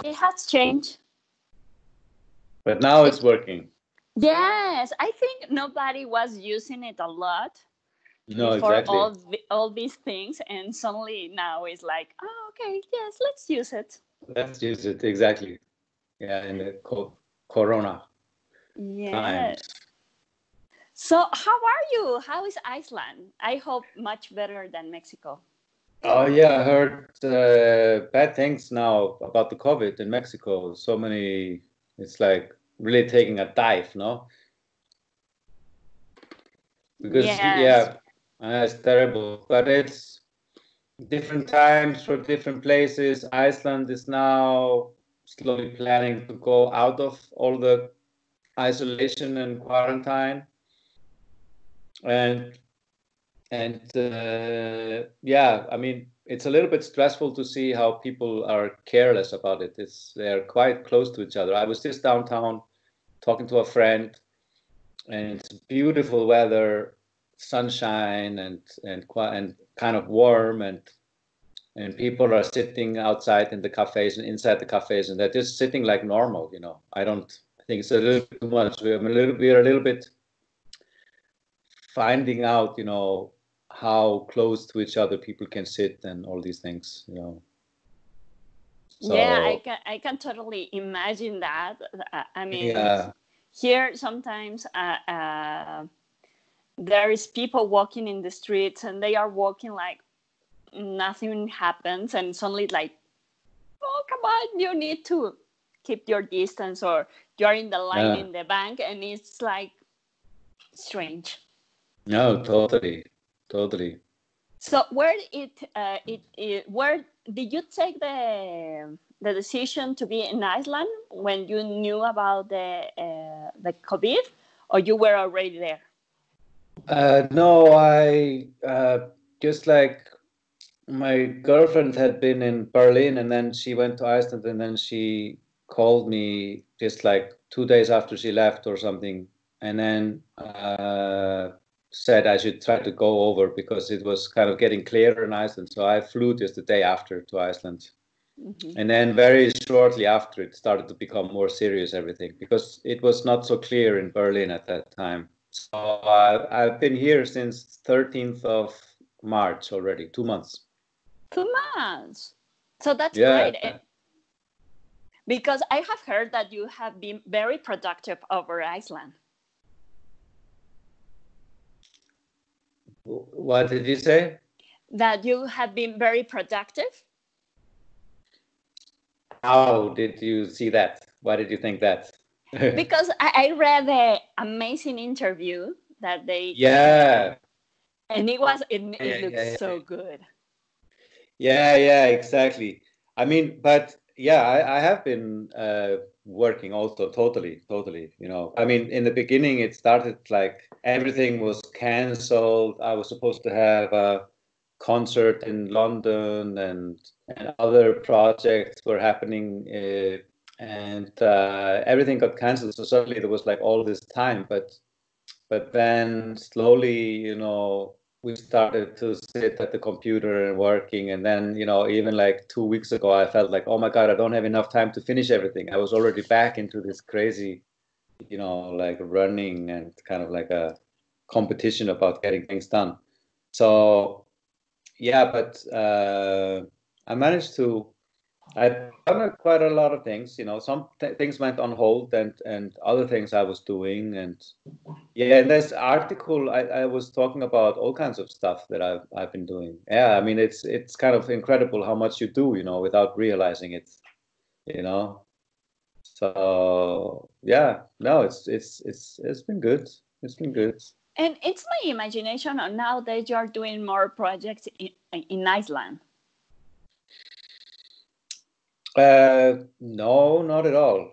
It has changed. But now it's working. Yes, I think nobody was using it a lot No, before exactly. all these things, and suddenly now it's like, oh, okay, yes, let's use it. Let's use it exactly. Yeah, in the Corona Yeah. times. So how are you? How is Iceland? I hope much better than Mexico. Oh yeah, I heard bad things now about the COVID in Mexico. So many, it's like really taking a dive, no? Because Yes. yeah, it's terrible. But it's different times for different places. Iceland is now slowly planning to go out of all the isolation and quarantine, and yeah, I mean, it's a little bit stressful to see how people are careless about it. They're quite close to each other. I was just downtown talking to a friend, and it's beautiful weather, sunshine, and kind of warm, and people are sitting outside in the cafes and inside the cafes, and they're just sitting like normal. I think it's a little bit too much. We're a little bit finding out, how close to each other people can sit and all these things. Yeah, So I can totally imagine that. I mean, yeah, here sometimes there is people walking in the streets and they are walking like nothing happens, and suddenly like, oh come on, you need to keep your distance, or you're in the line yeah, in the bank, and it's like strange. no, totally, totally. So where did you take the decision to be in Iceland when you knew about the COVID, or you were already there? No, I just like my girlfriend had been in Berlin, and then she went to Iceland, and then she called me just like 2 days after she left or something, and then said I should try to go over because it was kind of getting clearer in Iceland. So I flew just the day after to Iceland. Hmm. And then very shortly after, it started to become more serious, everything, because it was not so clear in Berlin at that time. So I've been here since 13th of March already, 2 months. 2 months. So that's Yeah. great. Because I have heard that you have been very productive over Iceland. What did you say? That you have been very productive. How did you see that? Why did you think that? Because I read the amazing interview that they Yeah. and it Yeah, looks yeah, yeah. so good. Yeah, yeah, exactly. I mean, but yeah, I have been working also totally, totally. I mean, in the beginning, it started like everything was canceled. I was supposed to have a concert in London, and other projects were happening, and everything got canceled. So suddenly there was like all this time, but then slowly, we started to sit at the computer and working. And then, even like 2 weeks ago, I felt like, oh my God, I don't have enough time to finish everything. I was already back into this crazy, like running and kind of like a competition about getting things done. So, yeah, but I managed to. I've done quite a lot of things. Some things went on hold, and other things I was doing, and yeah, in this article, I was talking about all kinds of stuff that I've been doing. Yeah, I mean, it's kind of incredible how much you do, without realizing it, you know. So yeah, no, it's been good. It's been good. And it's my imagination on now that you're doing more projects in Iceland. No, not at all.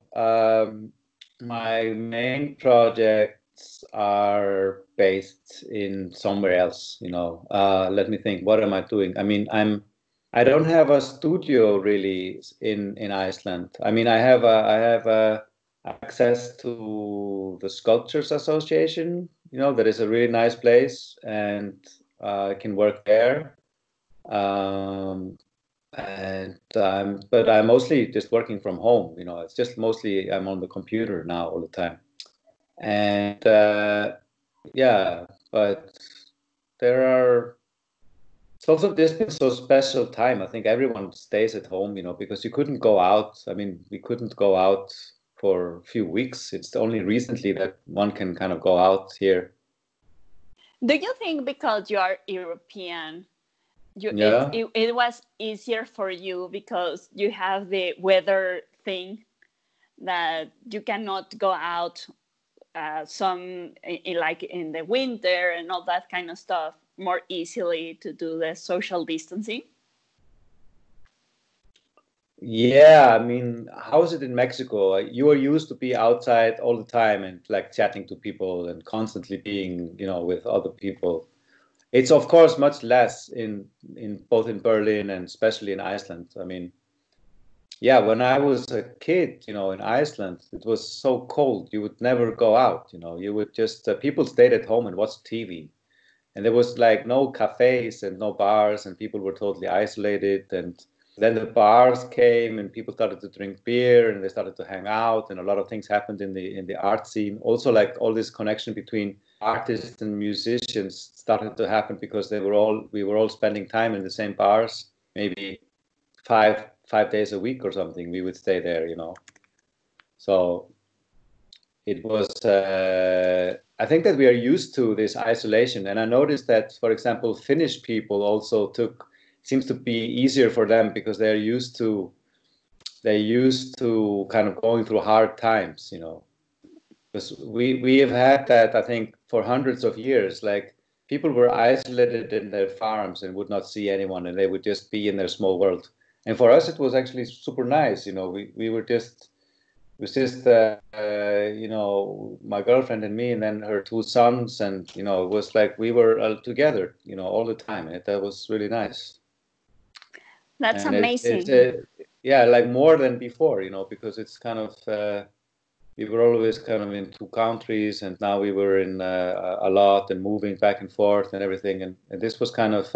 My main projects are based in somewhere else, Let me think, what am I doing? I mean, I don't have a studio really in Iceland. I mean, I have access to the Sculptures Association, that is a really nice place, and I can work there. Um, And but I'm mostly just working from home. You know, it's just mostly I'm on the computer now all the time. And yeah, but there are. It's also just been so special time. I think everyone stays at home, you know, because you couldn't go out. I mean, we couldn't go out for a few weeks. It's only recently that one can kind of go out here. Do you think because you are European, Yeah. it was easier for you because you have the weather thing that you cannot go out like in the winter and all that kind of stuff more easily to do the social distancing? Yeah, I mean, how is it in Mexico? You are used to be outside all the time and like chatting to people and constantly being, you know, with other people. It's of course much less in both in Berlin and especially in Iceland. I mean, yeah, when I was a kid, you know, in Iceland, it was so cold. You would never go out, you know. You would just people stayed at home and watched TV. And there was like no cafes and no bars, and people were totally isolated. And then the bars came, and people started to drink beer, and they started to hang out, and a lot of things happened in the art scene. Also, like all this connection between artists and musicians started to happen because we were all spending time in the same bars, maybe five days a week or something. We would stay there, you know. So it was I think that we are used to this isolation, and I noticed that, for example, Finnish people also seems to be easier for them because they're used to kind of going through hard times, you know, because we have had that, I think, for hundreds of years. Like people were isolated in their farms and would not see anyone, and they would just be in their small world. And for us it was actually super nice, you know. We were just it was just you know, my girlfriend and me, and then her two sons, and you know, it was like we were together, you know, all the time. That was really nice. That's And it's amazing. yeah, like more than before, you know, because it's kind of we were always kind of in two countries, and now we were in a lot and moving back and forth and everything, and this was kind of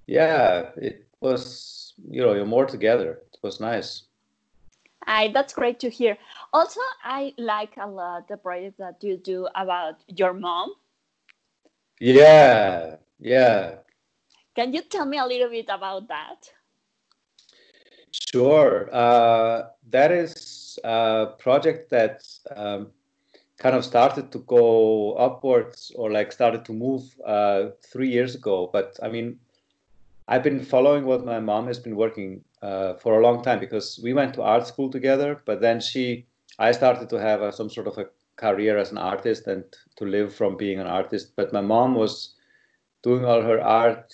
yeah, it was, you know, you're more together. It was nice. That's great to hear. Also, I like a lot the project that you do about your mom. Yeah, yeah. Can you tell me a little bit about that? Sure. That is a project that kind of started to go upwards, or like started to move 3 years ago. But I mean, I've been following what my mom has been working for a long time, because we went to art school together, but then I started to have some sort of a career as an artist and to live from being an artist. But my mom was doing all her art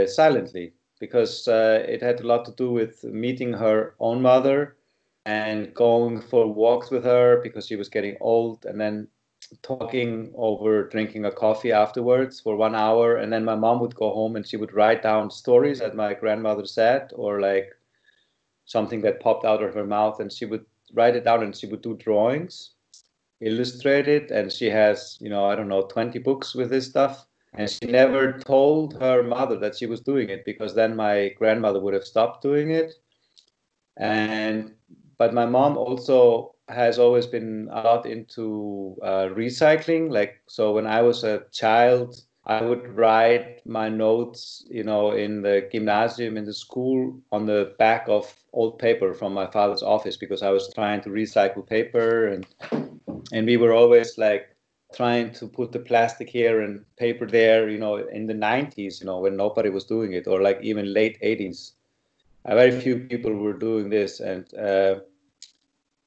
silently, because it had a lot to do with meeting her own mother and going for walks with her because she was getting old, and then talking over drinking a coffee afterwards for 1 hour. And then my mom would go home and she would write down stories that my grandmother said, or like something that popped out of her mouth, and she would write it down and she would do drawings, illustrate it. And she has, you know, I don't know, 20 books with this stuff. And she never told her mother that she was doing it, because then my grandmother would have stopped doing it. And but my mom also has always been a lot into recycling. Like, so when I was a child, I would write my notes, you know, in the gymnasium, in the school, on the back of old paper from my father's office, because I was trying to recycle paper. And we were always like trying to put the plastic here and paper there, you know, in the 90s, you know, when nobody was doing it, or like even late 80s. Very few people were doing this.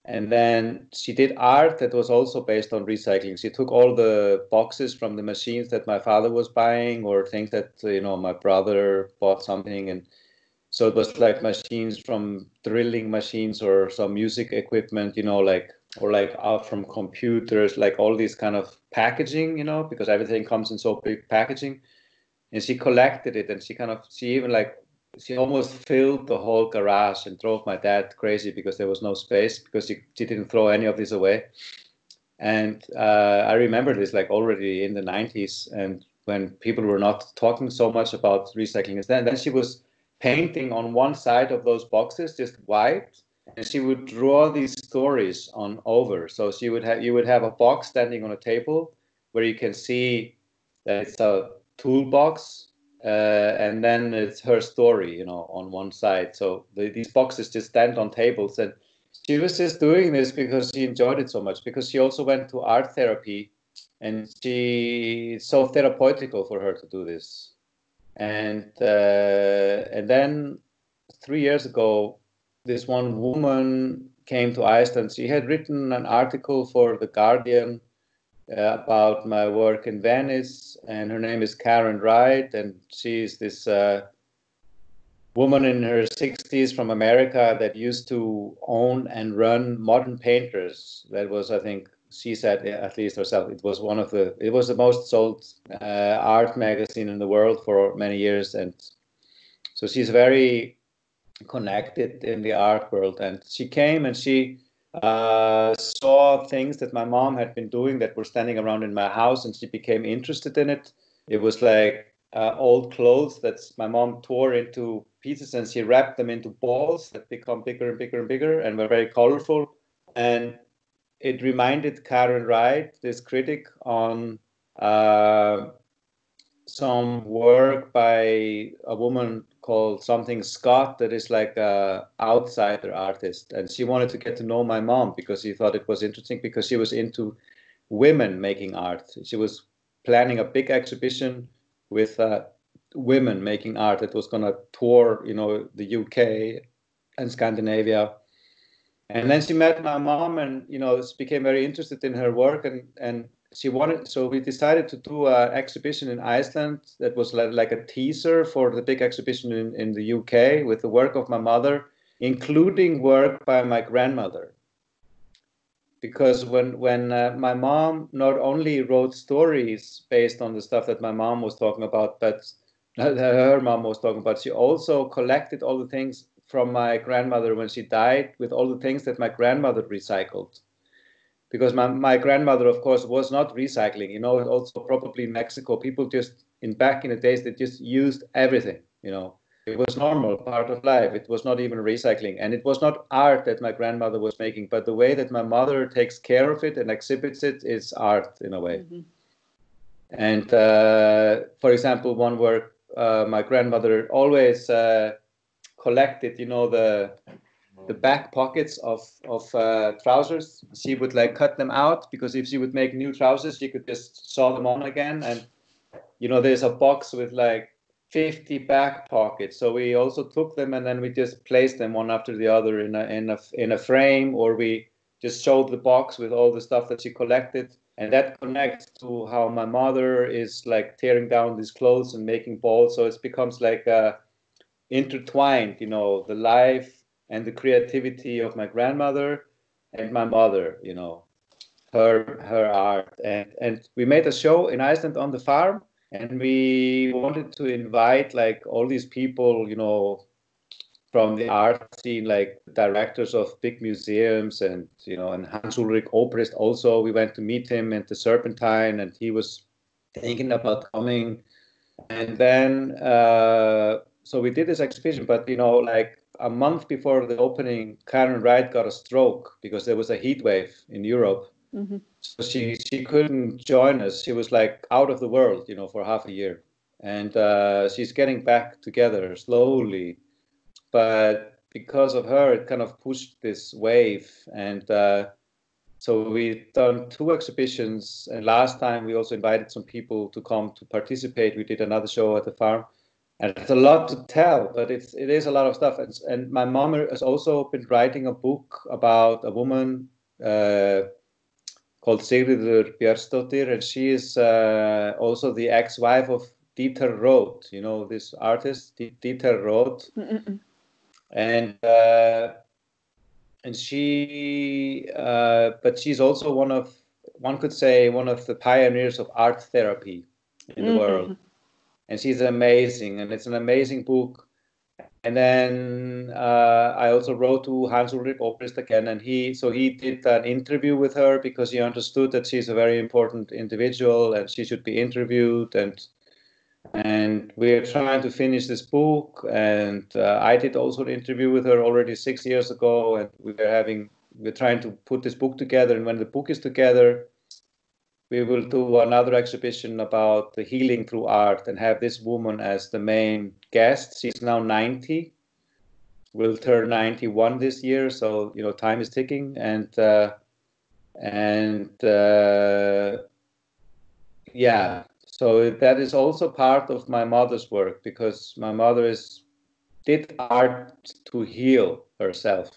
And then she did art that was also based on recycling. She took all the boxes from the machines that my father was buying, or things that, you know, my brother bought something. And so it was like machines from drilling machines, or some music equipment, you know, like, or like out from computers, like all these kind of packaging, you know, because everything comes in so big packaging. And she collected it, and she even like, she almost filled the whole garage and drove my dad crazy because there was no space, because she didn't throw any of this away. And I remember this like already in the 90s, and when people were not talking so much about recycling. Then she was painting on one side of those boxes, just white, and she would draw these stories on over. So you would have a box standing on a table where you can see that it's a toolbox, and then it's her story, on one side. So these boxes just stand on tables, and she was just doing this because she enjoyed it so much. Because she also went to art therapy, and it's so therapeutical for her to do this. And then 3 years ago, this one woman came to Iceland. She had written an article for The Guardian about my work in Venice, and her name is Karen Wright, and she's this woman in her 60s from America that used to own and run Modern Painters. That was, I think, she said, at least herself, it was the most sold art magazine in the world for many years, and so she's very connected in the art world. And she came and she saw things that my mom had been doing that were standing around in my house, and she became interested in it. It was like old clothes that my mom tore into pieces, and she wrapped them into balls that become bigger and bigger and bigger and were very colorful. And it reminded Karen Wright, this critic, on some work by a woman called something Scott that is like a outsider artist. And she wanted to get to know my mom because she thought it was interesting, because she was into women making art. She was planning a big exhibition with women making art that was going to tour, the UK and Scandinavia. And then she met my mom, and became very interested in her work, and she wanted. So we decided to do an exhibition in Iceland that was like a teaser for the big exhibition in the UK with the work of my mother, including work by my grandmother. Because when my mom not only wrote stories based on the stuff that my mom was talking about, but her mom was talking about, she also collected all the things from my grandmother when she died, with all the things that my grandmother recycled. Because my grandmother, of course, was not recycling. Also probably in Mexico, people just back in the days, they just used everything. It was normal part of life. It was not even recycling, and it was not art that my grandmother was making, but the way that my mother takes care of it and exhibits it is art in a way. Mm-hmm. And for example, one work, my grandmother always collected, the back pockets of trousers. She would cut them out, because if she would make new trousers, she could just sew them on again. And there's a box with 50 back pockets. So we also took them, and then we just placed them one after the other in a frame, or we just showed the box with all the stuff that she collected. And that connects to how my mother is tearing down these clothes and making balls. So it becomes intertwined, the life and the creativity of my grandmother and my mother, her art. And we made a show in Iceland on the farm, and we wanted to invite all these people, from the art scene, directors of big museums, and and Hans Ulrich Obrist also. We went to meet him at the Serpentine, and he was thinking about coming. And then so we did this exhibition, but a month before the opening, Karen Wright got a stroke because there was a heat wave in Europe. Mm-hmm. So she couldn't join us. She was out of the world, for half a year. And she's getting back together slowly. But because of her, it kind of pushed this wave. And so we've done 2 exhibitions. And last time we also invited some people to come to participate. We did another show at the farm. And it's a lot to tell, but it is a lot of stuff. And my mom has also been writing a book about a woman called Sigríður Björnsdóttir, and she is also the ex-wife of Dieter Roth, this artist, Dieter Roth. Mm-mm. And she, but she's also one could say, one of the pioneers of art therapy in the world. And she's amazing, and it's an amazing book. And then I also wrote to Hans Ulrich Obrist again, and he did an interview with her because he understood that she's a very important individual and she should be interviewed. And And we're trying to finish this book. And I did also an interview with her already 6 years ago. And we're trying to put this book together. And when the book is together, we will do another exhibition about the healing through art and have this woman as the main guest. She's now 90. Will turn 91 this year. So, time is ticking. And yeah. So that is also part of my mother's work, because my mother did art to heal herself,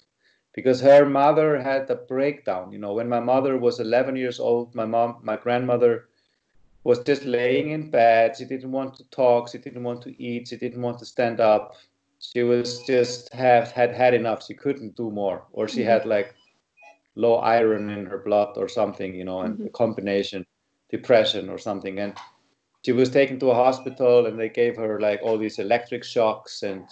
because her mother had a breakdown. When my mother was 11 years old, my grandmother was just laying in bed. She didn't want to talk. She didn't want to eat. She didn't want to stand up. She was just had enough. She couldn't do more, or she had like low iron in her blood or something, and a combination, depression or something. And she was taken to a hospital, and they gave her like all these electric shocks, and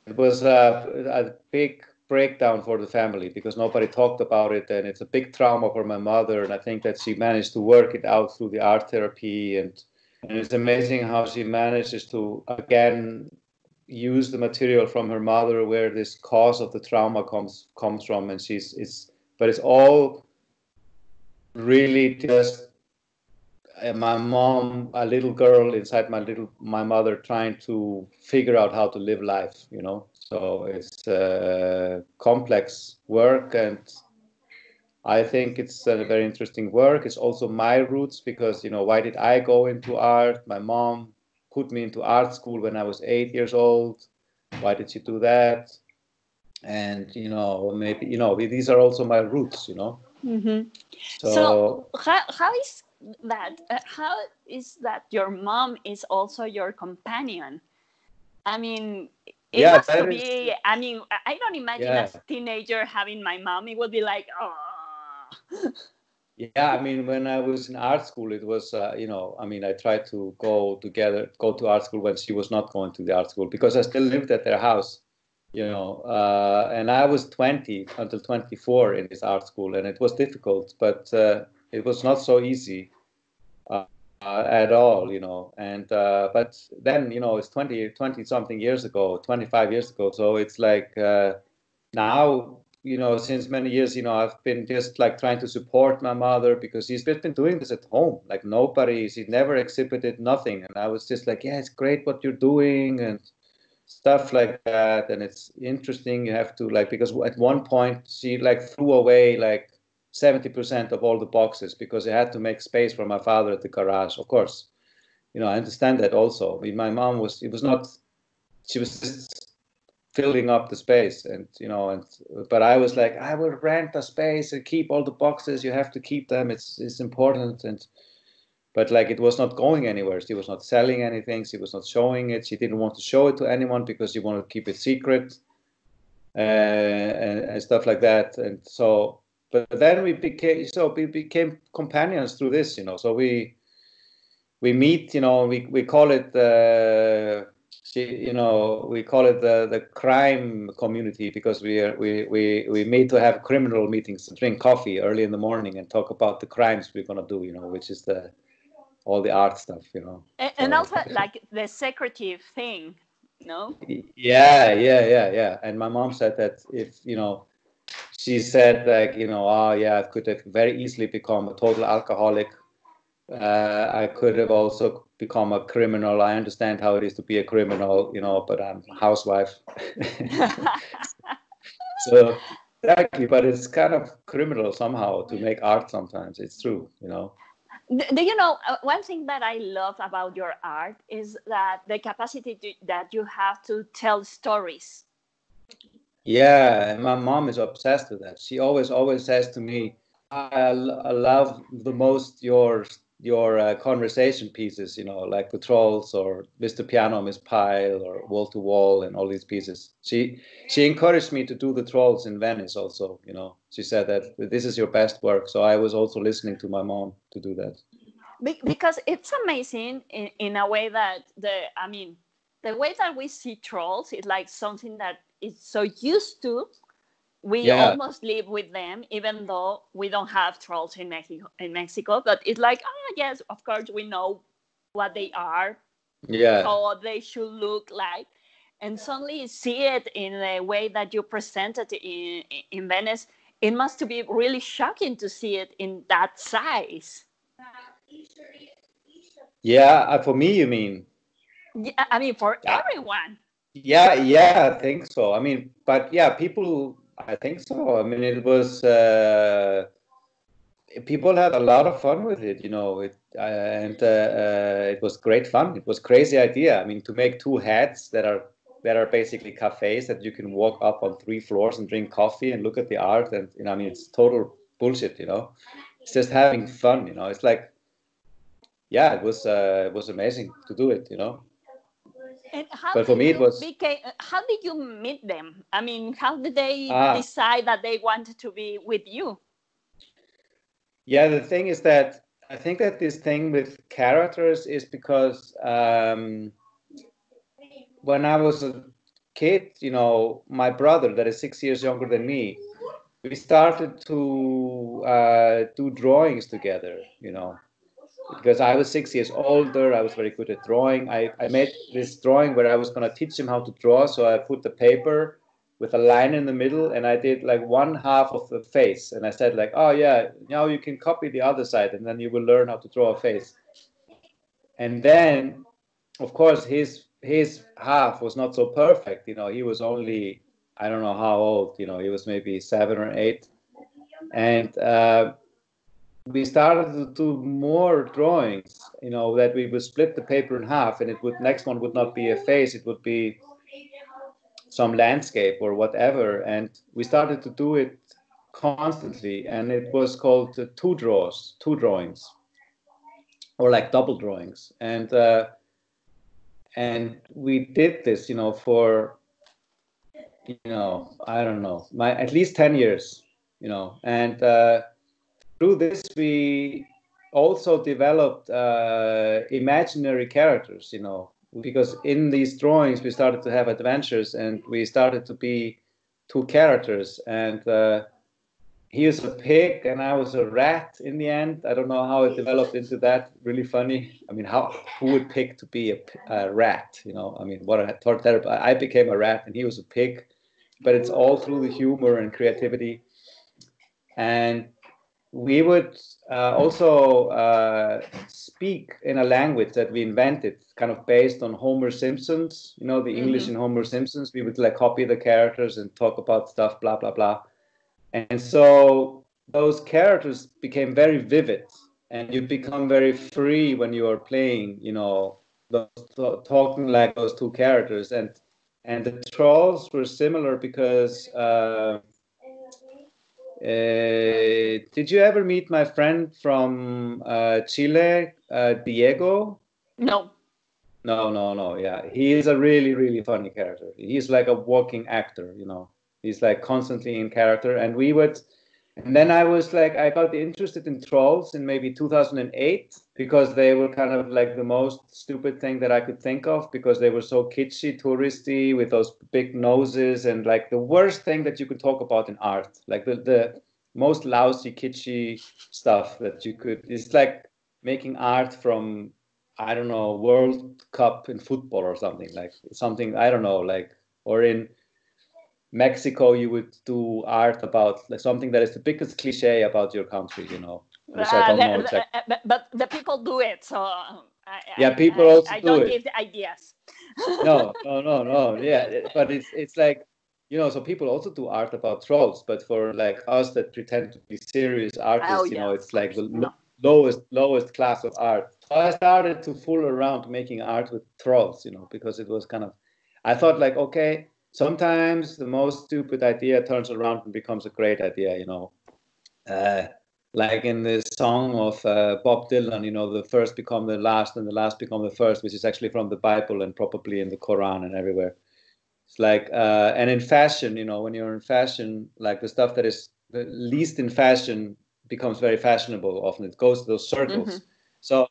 it was a big breakdown for the family, because nobody talked about it, and it's a big trauma for my mother. And I think that she managed to work it out through the art therapy, and it's amazing how she manages to again use the material from her mother, where this cause of the trauma comes from, and but it's all really just my mom, a little girl inside my mother, trying to figure out how to live life, So it's complex work, and I think it's a very interesting work. It's also my roots, because, why did I go into art? My mom put me into art school when I was 8 years old. Why did she do that? And, maybe, these are also my roots, Mm-hmm. So So how is that? How is that your mom is also your companion? I mean, it yeah, has to that is, be. I mean, I don't imagine yeah. as a teenager having my mom. It would be like, oh. Yeah, I mean, when I was in art school, it was, I tried to go to art school when she was not going to the art school, because I still lived at their house, and I was 20 until 24 in this art school, and it was difficult, but it was not so easy at all, and but then, it's 20 something years ago, 25 years ago, so it's like now, since many years, I've been just like trying to support my mother, because she's just been doing this at home. Like she never exhibited nothing. And I was just like, yeah, it's great what you're doing and stuff like that. And it's interesting. You have to because at one point she threw away 70% of all the boxes, because I had to make space for my father at the garage. Of course, I understand that also. I mean, my mom she was just filling up the space, and but I was like, I will rent a space and keep all the boxes. You have to keep them. It's important. But it was not going anywhere. She was not selling anything. She was not showing it. She didn't want to show it to anyone, because she wanted to keep it secret, and stuff like that. And so, but then we became companions through this. So we meet. We call it we call it the crime community, because we meet to have criminal meetings, to drink coffee early in the morning and talk about the crimes we're gonna do, which is all the art stuff, And also the secretive thing, no? Yeah. And my mom said that if she said I could have very easily become a total alcoholic. I could have also become a criminal. I understand how it is to be a criminal, but I'm a housewife. So exactly, but it's kind of criminal somehow to make art sometimes. It's true, Do you know, one thing that I love about your art is that the capacity that you have to tell stories. Yeah, and my mom is obsessed with that. She always says to me, I love the most your conversation pieces, like the Trolls or Mr. Piano, Miss Pile, or Wall to Wall, and all these pieces. She encouraged me to do the Trolls in Venice also. She said that this is your best work. So I was also listening to my mom to do that. Because it's amazing in a way that the way that we see trolls is like something that is so used to. We almost live with them, even though we don't have trolls in Mexico. But it's like, oh yes, of course we know what they are, Yeah. how they should look like, and suddenly see it in the way that you presented in Venice. It must be really shocking to see it in that size. Yeah, for me, you mean? Yeah, I mean, for Yeah, everyone. yeah, I think so. I mean, but yeah, people, I think so. I mean, it was people had a lot of fun with it, you know. And it was great fun. It was crazy idea. I mean, to make two heads that are basically cafes that you can walk up on 3 floors and drink coffee and look at the art, and you know, I mean, it's total bullshit, you know. It's just having fun, you know. It's like, yeah, it was amazing to do it, you know. And how But for did me, it you was became? How did you meet them? I mean, how did they ah. decide that they wanted to be with you? Yeah, the thing is that I think that this thing with characters is because when I was a kid, you know, my brother, that is 6 years younger than me, we started to do drawings together, you know, because I was 6 years older. I was very good at drawing. I made this drawing where I was going to teach him how to draw. So I put the paper with a line in the middle, and I did like one half of the face. And I said like, oh yeah, now you can copy the other side, and then you will learn how to draw a face. And then, of course, his half was not so perfect. You know, he was only, I don't know how old. You know, he was maybe 7 or 8, and we started to do more drawings, you know, that we would split the paper in half, and it would, next one would not be a face, it would be some landscape or whatever. And we started to do it constantly, and it was called two drawings, or like double drawings. And we did this, you know, for, you know, I don't know, at least 10 years, you know. And through this, we also developed imaginary characters, you know, because in these drawings, we started to have adventures, and we started to be two characters. And he was a pig and I was a rat in the end. I don't know how it developed into that. Really funny. I mean, who would pick to be a rat? You know, I mean, what a terrible. I became a rat and he was a pig, but it's all through the humor and creativity. And we would also speak in a language that we invented, kind of based on Homer Simpson's, you know, the English in Homer Simpson's. We would like copy the characters and talk about stuff, blah, blah, blah. And so those characters became very vivid, and you become very free when you are playing, you know, talking like those two characters. And the trolls were similar because did you ever meet my friend from Chile, Diego? No. No. Yeah, he is a really, really funny character. He's like a walking actor, you know. He's like constantly in character. And then I was like, I got interested in trolls in maybe 2008 because they were kind of like the most stupid thing that I could think of, because they were so kitschy, touristy, with those big noses, and like the worst thing that you could talk about in art, like the most lousy, kitschy stuff that you could. It's like making art from, I don't know, World Cup in football or something, like something, I don't know, like, or in Mexico, you would do art about like something that is the biggest cliche about your country, you know, which I don't know exactly. But the people do it, so Yeah, people also I do don't it. give the ideas. No. Yeah, but it's like, you know, so people also do art about trolls, but for like us that pretend to be serious Oh artists, you yeah, know, of it's like course. the No. lowest class of art. So I started to fool around making art with trolls, you know, because it was kind of, I thought like, okay, sometimes the most stupid idea turns around and becomes a great idea, you know. Uh, like in the song of Bob Dylan, you know, the first become the last and the last become the first, which is actually from the Bible and probably in the Quran and everywhere. It's like, and in fashion, you know, when you're in fashion, like the stuff that is the least in fashion becomes very fashionable. Often it goes to those circles. So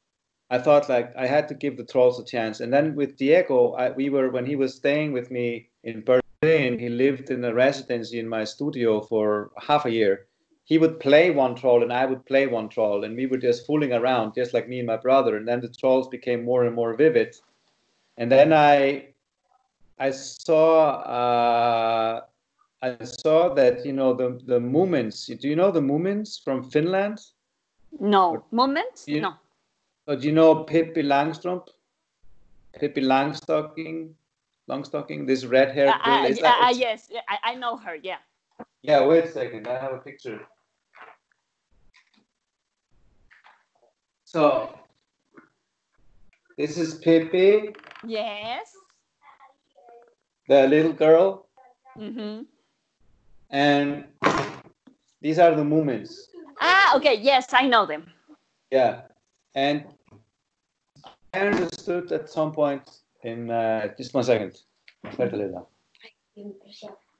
I thought like I had to give the trolls a chance. And then with Diego, when he was staying with me in Berlin, he lived in a residency in my studio for half a year. He would play one troll and I would play one troll, and we were just fooling around, just like me and my brother. And then the trolls became more and more vivid. And then I saw that, you know, the Moomins. Do you know the Moomins from Finland? No. Moments? Do you, No. or do you know Pippi Langstrump? Pippi Longstocking, this red-haired girl. Yes, I know her, yeah. Yeah, wait a second. I have a picture. So, this is Pippi, Yes. the little girl, Mm-hmm. and these are the Moomins. Okay, yes, I know them. Yeah, and I understood at some point in just 1 second.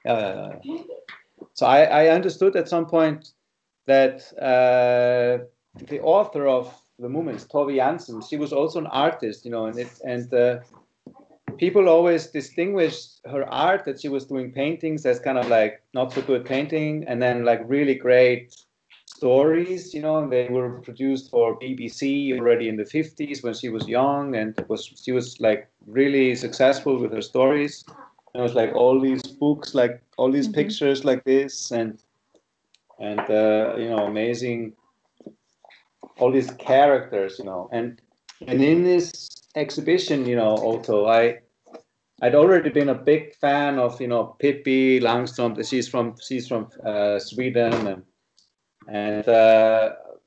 Yeah. So I understood at some point that the author of the Moomins, Tove Jansson, she was also an artist, you know, and people always distinguished her art, that she was doing paintings as kind of like not so good painting, and then like really great stories, you know, and they were produced for BBC already in the 50s when she was young, and she was like really successful with her stories. And it was like all these books, like all these pictures like this, and you know, amazing, all these characters, you know, and in this exhibition, you know, also I'd already been a big fan of, you know, Pippi Langström. She's from Sweden, and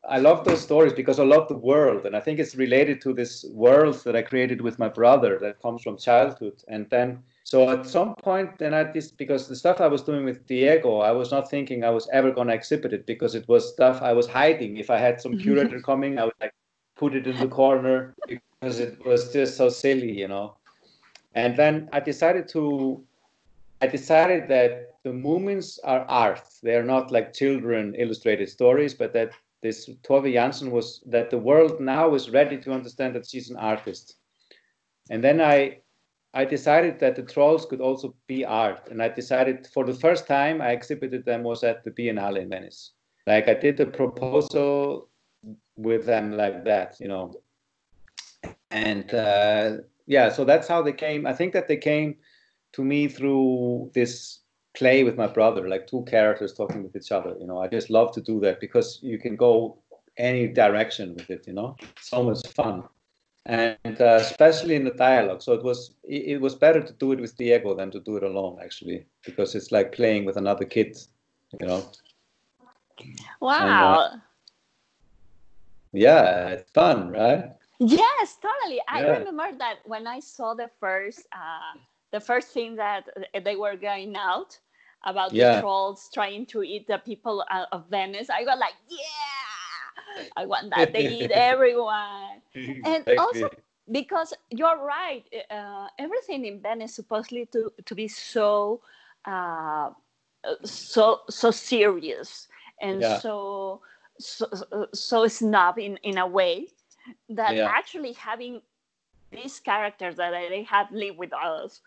I love those stories because I love the world, and I think it's related to this world that I created with my brother that comes from childhood. And then, so at some point, then because the stuff I was doing with Diego, I was not thinking I was ever going to exhibit it, because it was stuff I was hiding. If I had some curator coming, I would like put it in the corner because it was just so silly, you know. And then I decided that the Moomins are art. They are not like children illustrated stories, but that this Tove Jansson was, that the world now is ready to understand that she's an artist. And then I decided that the trolls could also be art. And I decided, for the first time I exhibited them was at the Biennale in Venice. Like I did the proposal with them like that, you know. And yeah, so that's how they came. I think that they came to me through this play with my brother, like two characters talking with each other. You know, I just love to do that because you can go any direction with it. You know, so much fun, and especially in the dialogue. So it was better to do it with Diego than to do it alone, actually, because it's like playing with another kid. You know. Wow. And, yeah, it's fun, right? Yes, totally. I Yeah. remember that when I saw the first thing that they were going out about the trolls trying to eat the people of Venice, I got like, yeah, I want that. They eat everyone. And also because you're right, everything in Venice supposedly to be so serious and so snob in a way, that actually having these characters that they have lived with us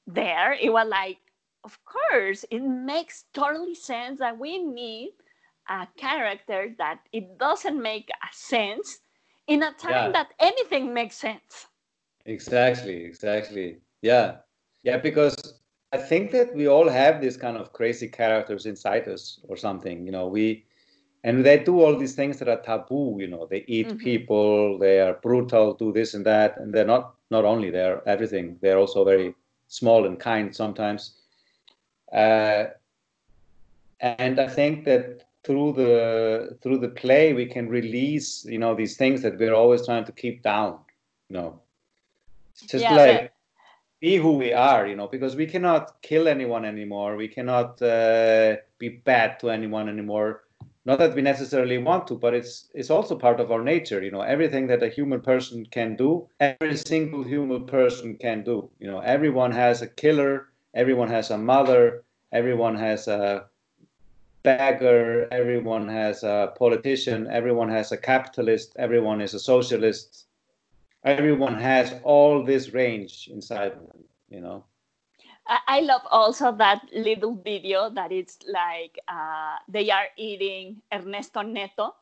there, it was like, of course, it makes totally sense that we need a character that it doesn't make a sense in a time that anything makes sense. Exactly. Yeah. Because I think that we all have these kind of crazy characters inside us or something, you know, and they do all these things that are taboo, you know, they eat people, they are brutal, do this and that, and they're not only, they're everything, they're also very small and kind sometimes. And I think that through the play we can release, you know, these things that we're always trying to keep down, you know. It's just be who we are, you know, because we cannot kill anyone anymore. We cannot be bad to anyone anymore. Not that we necessarily want to, but it's also part of our nature, you know. Everything that a human person can do, every single human person can do. You know, everyone has a killer, everyone has a mother, everyone has a beggar, everyone has a politician, everyone has a capitalist, everyone is a socialist. Everyone has all this range inside them, you know. I love also that little video that it's like they are eating Ernesto Neto.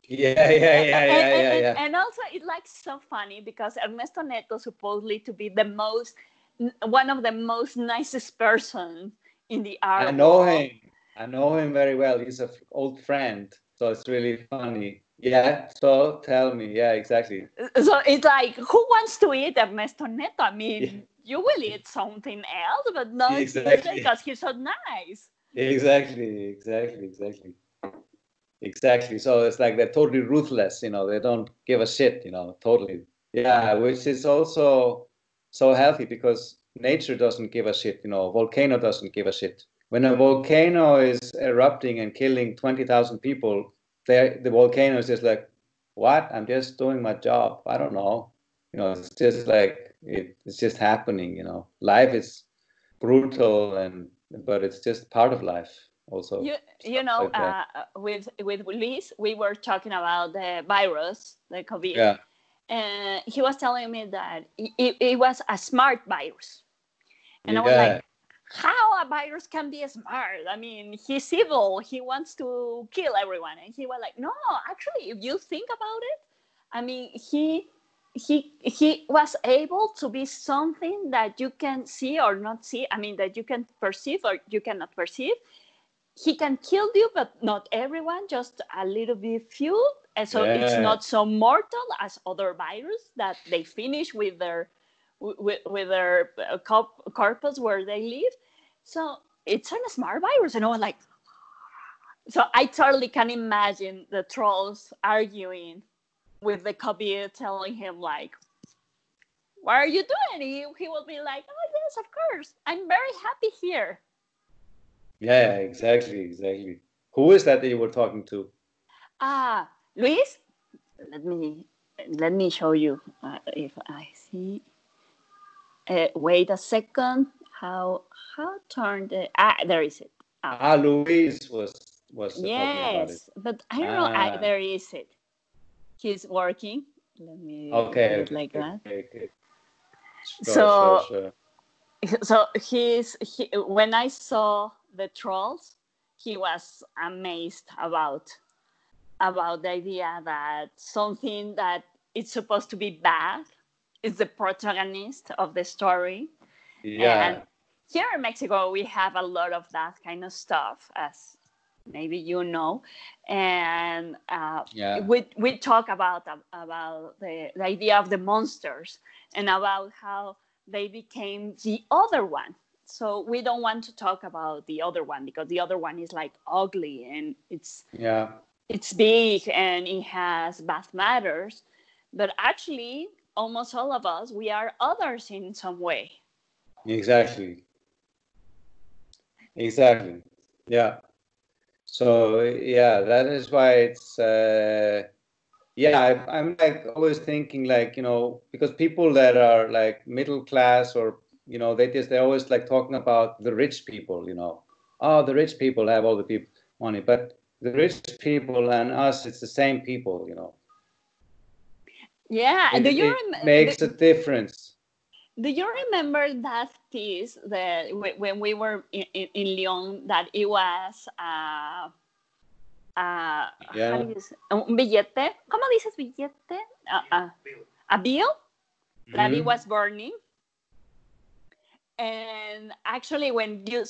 Yeah. And also it's like so funny because Ernesto Neto supposedly to be one of the most nicest person in the art world. I know him very well. He's an old friend, so it's really funny. Yeah, so tell me. Yeah, exactly. So it's like, who wants to eat Ernesto Neto? I mean, Yeah, you will eat something else, but not him exactly. because he's so nice. Exactly. So it's like they're totally ruthless, they don't give a shit, totally. Yeah, which is also so healthy because nature doesn't give a shit, volcano doesn't give a shit. When a volcano is erupting and killing 20,000 people, the volcano is just like, what? I'm just doing my job. I don't know. It's just like, it's just happening, Life is brutal, but it's just part of life also. Like with Luis, we were talking about the virus, the COVID. Yeah. And he was telling me that it was a smart virus. And I was like, how a virus can be smart? I mean, he's evil. He wants to kill everyone. And he was like, no, actually, if you think about it, I mean, he was able to be something that you can see or not see. I mean, that you can perceive or you cannot perceive. He can kill you, but not everyone, just a little bit few. And so it's not so mortal as other viruses that they finish with their corpus where they live. So it's a smart virus. And I was like, so I totally can imagine the trolls arguing with the COVID, telling him like, what are you doing? He will be like, oh yes, of course, I'm very happy here. Yeah, exactly. Who is that you were talking to? Luis, let me show you if I see. Wait a second. How turned it? There is it. Luis was talking about it. Yes, but I don't know. There is it. He's working. Let me do it like that. Okay. Sure. So when I saw the trolls, he was amazed about the idea that something that is supposed to be bad is the protagonist of the story. Yeah. And here in Mexico, we have a lot of that kind of stuff, as maybe you know. And we talk about the idea of the monsters and about how they became the other one. So we don't want to talk about the other one because the other one is like ugly and it's big and it has bad matters. But actually, almost all of us, we are others in some way. Exactly. Yeah. So yeah, that is why it's I'm like always thinking like, because people that are like middle class or they're always like talking about the rich people, oh, the rich people have all the money, but the rich people and us, it's the same people, Yeah, it makes a difference. Do you remember that piece that when we were in Lyon, that it was how do you say? Un billete? ¿Cómo dices billete? A bill that it was burning. And actually, when you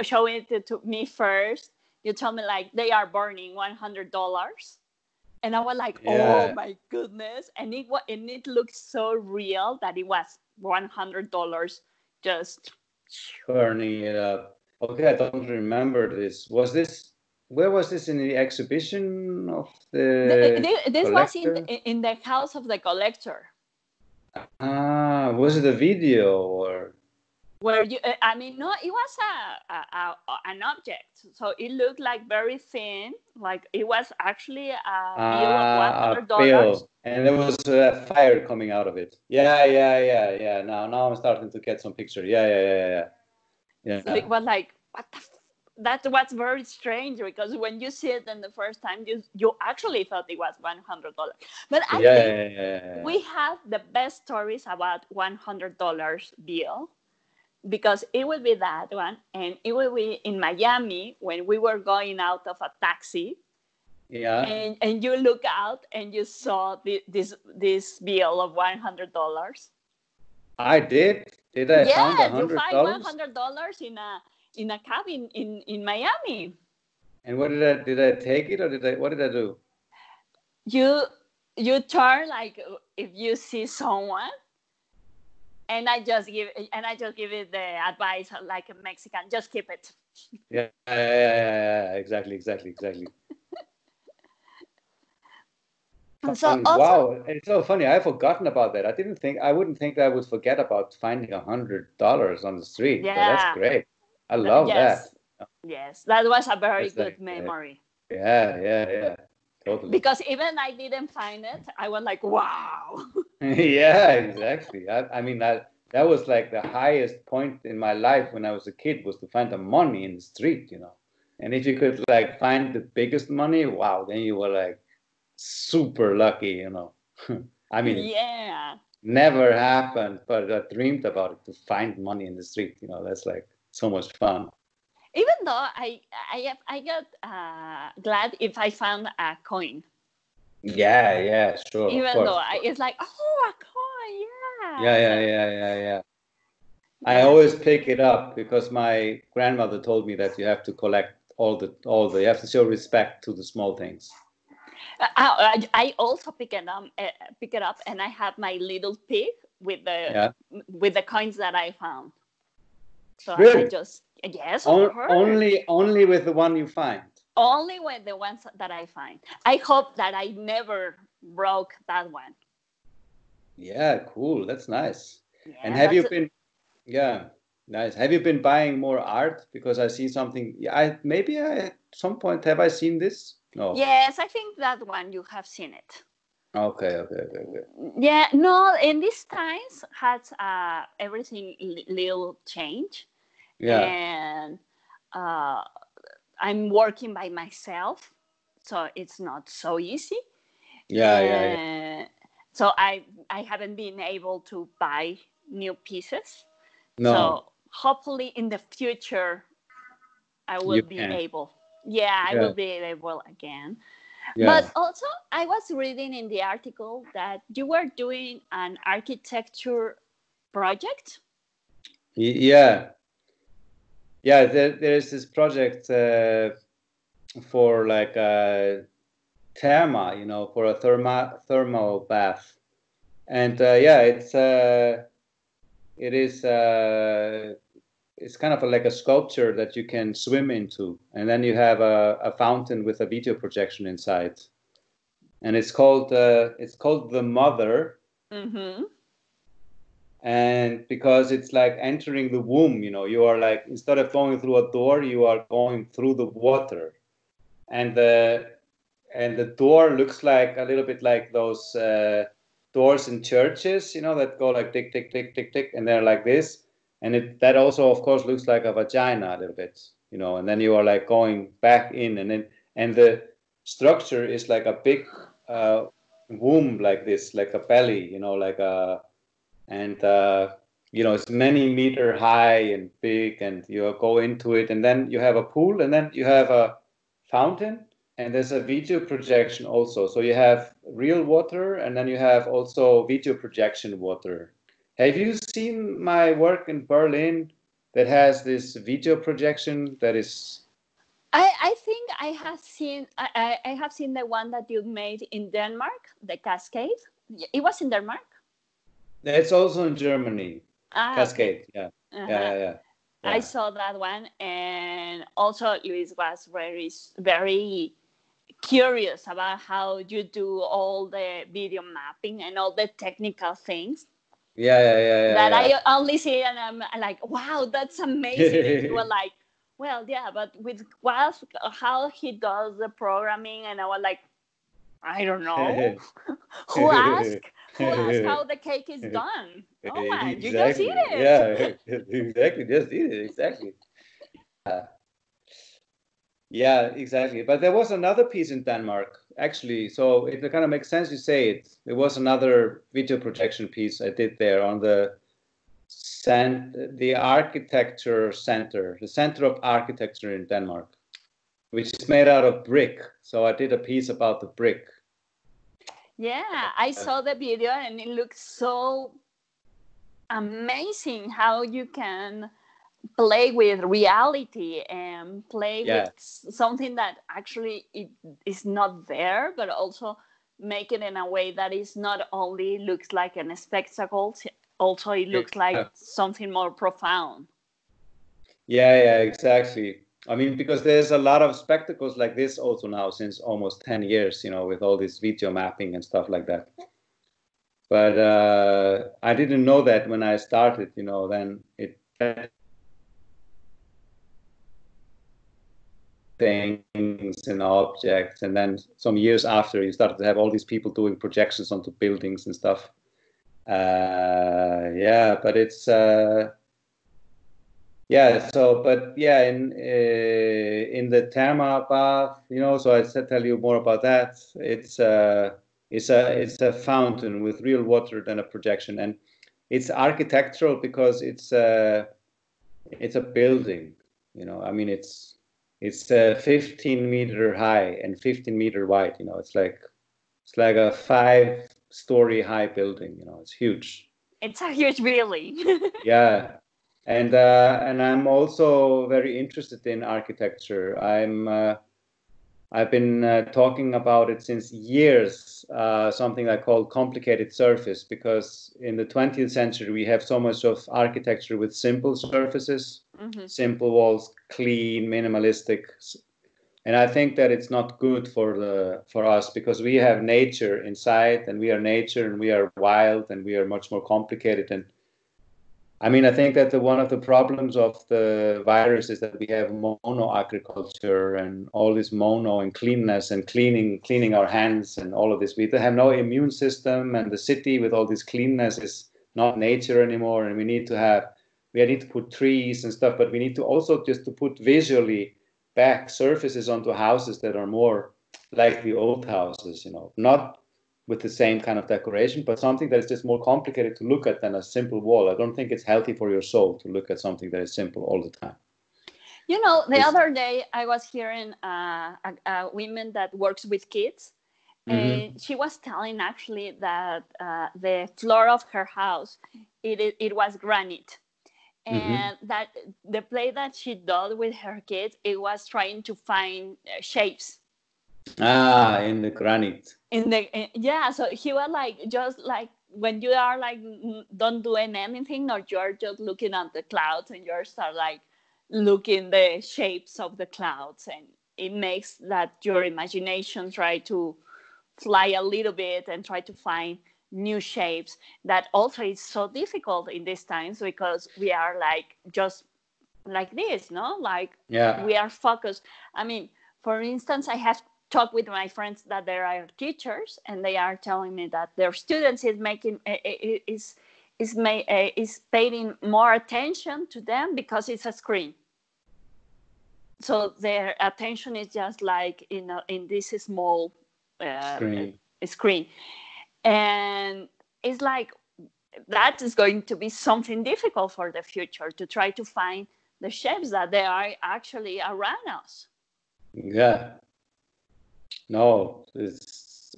show it to me first, you told me like they are burning $100. And I was like, oh my goodness. And it looked so real that it was $100 just burning it up. Okay, I don't remember this. Where was this in the exhibition of the this collector? Was in the house of the collector. Was it a video or? Where no, it was an object. So it looked like very thin, like it was actually a bill of $100. And there was a fire coming out of it. Yeah. Now I'm starting to get some picture. Yeah. So it was like, what the that was very strange because when you see it the first time, you actually thought it was $100. But I think we have the best stories about $100 bill. Because it will be that one, and it will be in Miami when we were going out of a taxi, Yeah. and you look out and you saw this bill of $100. I did. Did I find Yeah, you find $100? $100 in a cabin in Miami. And what did I take it, or what did I do? You turn like if you see someone, and I just give it the advice like a Mexican, just keep it. Yeah, exactly. So also, Wow, it's so funny. I've forgotten about that. I wouldn't think that I would forget about finding $100 on the street, but that's yeah, great. I love that. yes, that was a very That's good like, memory. yeah, totally. Because even I didn't find it, I was like, wow. Yeah, exactly. I mean, that was like the highest point in my life when I was a kid, was to find the money in the street, you know. And if you could like find the biggest money, wow, then you were like super lucky, you know. I mean, Yeah. never happened, but I dreamed about it, to find money in the street, you know. That's like so much fun. Even though I got glad if I found a coin. Yeah, sure, of Even course. though it's like, oh, a coin, Yeah. I yeah. always pick it up because my grandmother told me that you have to collect all the you have to show respect to the small things. I also pick it up, and I have my little pig with the coins that I found. So Really? I just, yes, of course. Only with the one you find. Only with the ones that I find. I hope that I never broke that one. Yeah, cool. That's nice. Yeah, and have you been? Yeah, nice. Have you been buying more art? Because I see something. Yeah, maybe at some point have I seen this? No. Yes, I think that one you have seen it. Okay. Yeah, no, in these times has everything little change, Yeah. and I'm working by myself, so it's not so easy. Yeah. So I haven't been able to buy new pieces. No. So hopefully in the future I will be able. Yeah, I will be able again. Yeah. But also, I was reading in the article that you were doing an architecture project. Yeah. There's this project for like a therma, you know, for a thermal bath, and it's kind of like a sculpture that you can swim into, and then you have a fountain with a video projection inside, and it's called the Mother. Mm-hmm. And because it's like entering the womb, you know, you are like, instead of going through a door, you are going through the water, and the door looks like a little bit like those doors in churches, you know, that go like tick tick tick tick tick, and they're like this. And that also, of course, looks like a vagina a little bit, you know, and then you are like going back in, and the structure is like a big womb, like this, like a belly, you know, you know, it's many meter high and big, and you go into it, and then you have a pool, and then you have a fountain, and there's a video projection also. So you have real water, and then you have also video projection water. Have you seen my work in Berlin that has this video projection that is? I think I have seen the one that you made in Denmark, the Cascade. It was in Denmark. It's also in Germany. Cascade. Okay. Yeah. I saw that one, and also Luis was very curious about how you do all the video mapping and all the technical things. Yeah. That I only see, and I'm like, wow, that's amazing. And you were like, well, yeah, but with how he does the programming, and I was like, I don't know. Who asked how the cake is done? Oh man, Exactly. you just eat it. Yeah, exactly. Just eat it. Exactly. Yeah, exactly. But there was another piece in Denmark, actually. So it kind of makes sense you say it. There was another video projection piece I did there on the Architecture Center, the Center of Architecture in Denmark. which is made out of brick. So I did a piece about the brick. Yeah, I saw the video and it looks so amazing how you can play with reality and play with something that actually it is not there, but also make it in a way that is not only looks like a spectacle, also it looks like something more profound. Yeah, exactly. I mean, because there's a lot of spectacles like this also now since almost 10 years, with all this video mapping and stuff like that. But I didn't know that when I started, then it things and objects, and then some years after you started to have all these people doing projections onto buildings and stuff. But it's in the thermal bath, so I said tell you more about that. It's a fountain with real water than a projection, and it's architectural because it's a building. I mean it's 15 meter high and 15 meter wide. It's like a 5-story high building. It's huge. It's a huge building. Yeah. And I'm also very interested in architecture. I've been talking about it since years, something I call complicated surface, because in the 20th century we have so much of architecture with simple surfaces, simple walls, clean, minimalistic. And I think that it's not good for us because we have nature inside, and we are nature, and we are wild, and we are much more complicated. And I mean, I think that one of the problems of the virus is that we have mono agriculture and all this mono and cleanness and cleaning our hands and all of this. We have no immune system, and the city with all this cleanness is not nature anymore. And we need to put trees and stuff, but we need to also just to put visually back surfaces onto houses that are more like the old houses, not with the same kind of decoration, but something that is just more complicated to look at than a simple wall. I don't think it's healthy for your soul to look at something that is simple all the time. The other day I was hearing a woman that works with kids, and she was telling actually that the floor of her house, it was granite. And that the play that she did with her kids, it was trying to find shapes. In the granite. So he was like, just like when you are like don't doing anything, or you're just looking at the clouds and you start like looking the shapes of the clouds, and it makes that your imagination try to fly a little bit and try to find new shapes. That also is so difficult in these times because we are like just like this, we are focused. I mean, for instance, I have talked with my friends that there are teachers, and they are telling me that their students is paying more attention to them because it's a screen. So their attention is just like in this small screen. And it's like that is going to be something difficult for the future, to try to find the shapes that they are actually around us. Yeah. No, it's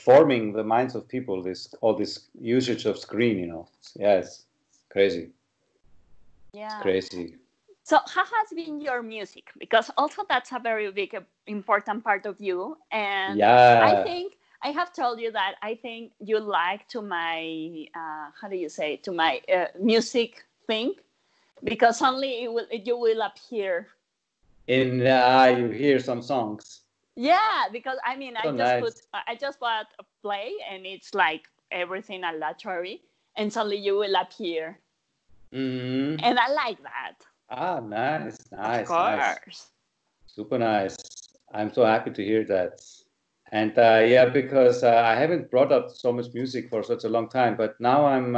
forming the minds of people, all this usage of screen, it's crazy. Yeah. It's crazy. So how has been your music? Because also that's a very big, important part of you. And I think I have told you that I think you like to my, to my music thing, because only you will appear. You hear some songs. Yeah, because I mean, I just bought a play, and it's like everything aleatory, and suddenly you will appear. And I like that. Nice. Of course. Nice. Super nice. I'm so happy to hear that. And because I haven't brought up so much music for such a long time, but now I'm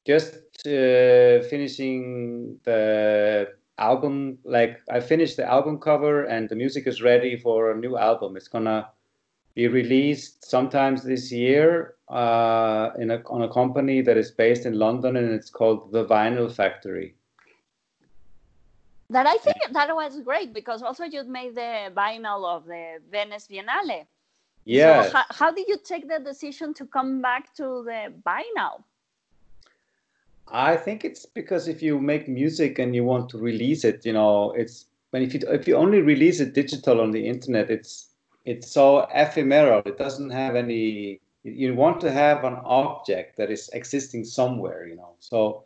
just finishing the album. Like, I finished the album cover, and the music is ready for a new album. It's gonna be released sometimes this year on a company that is based in London, and it's called The Vinyl Factory. That I think that was great because also you made the vinyl of the Venice Biennale. Yeah. So how did you take the decision to come back to the vinyl? I think it's because if you make music and you want to release it, it's when if you only release it digital on the internet, it's so ephemeral. It doesn't have any. You want to have an object that is existing somewhere, So,